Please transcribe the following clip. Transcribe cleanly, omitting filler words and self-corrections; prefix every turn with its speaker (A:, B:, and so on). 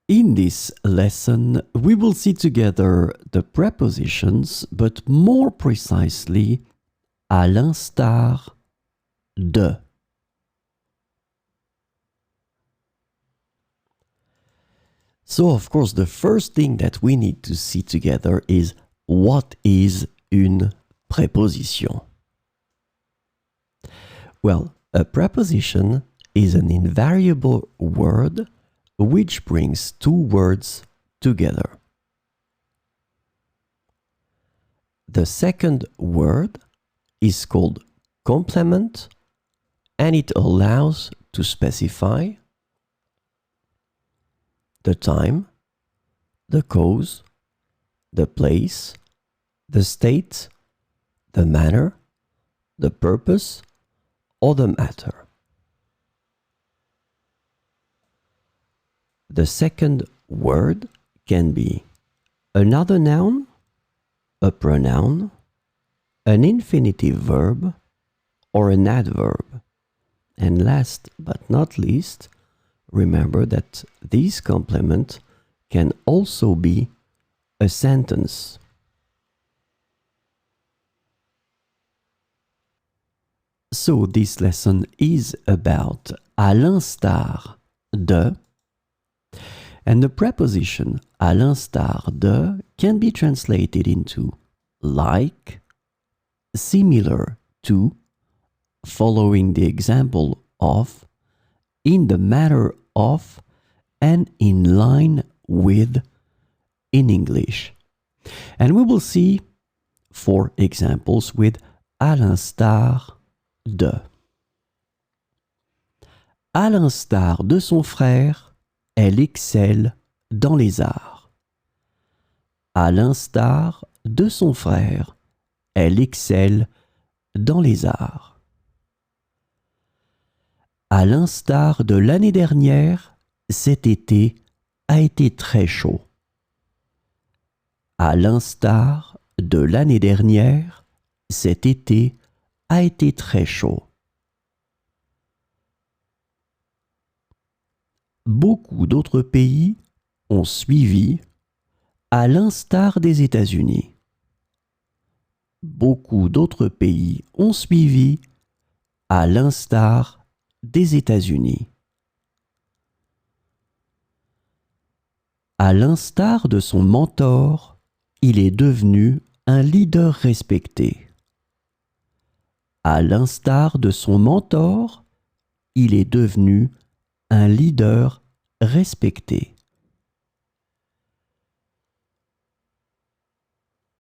A: In this lesson, we will see together the prepositions, but more precisely, à l'instar de. So, of course, the first thing that we need to see together is what is une préposition? Well, a preposition is an invariable word which brings two words together. The second word is called complement, and it allows to specify the time, the cause, the place, the state, the manner, the purpose, or the matter. The second word can be another noun, a pronoun, an infinitive verb, or an adverb. And last but not least, remember that this complement can also be a sentence. So this lesson is about à l'instar de, and the preposition à l'instar de can be translated into like, similar to, following the example of, in the matter of, and in line with in English. And we will see 4 examples with à l'instar de. À l'instar de son frère, elle excelle dans les arts. À l'instar de son frère, elle excelle dans les arts. À l'instar de l'année dernière, cet été a été très chaud. À l'instar de l'année dernière, cet été a été très chaud. Beaucoup d'autres pays ont suivi, à l'instar des États-Unis. Beaucoup d'autres pays ont suivi, à l'instar des États-Unis. À l'instar de son mentor, il est devenu un leader respecté. À l'instar de son mentor, il est devenu un leader respecté.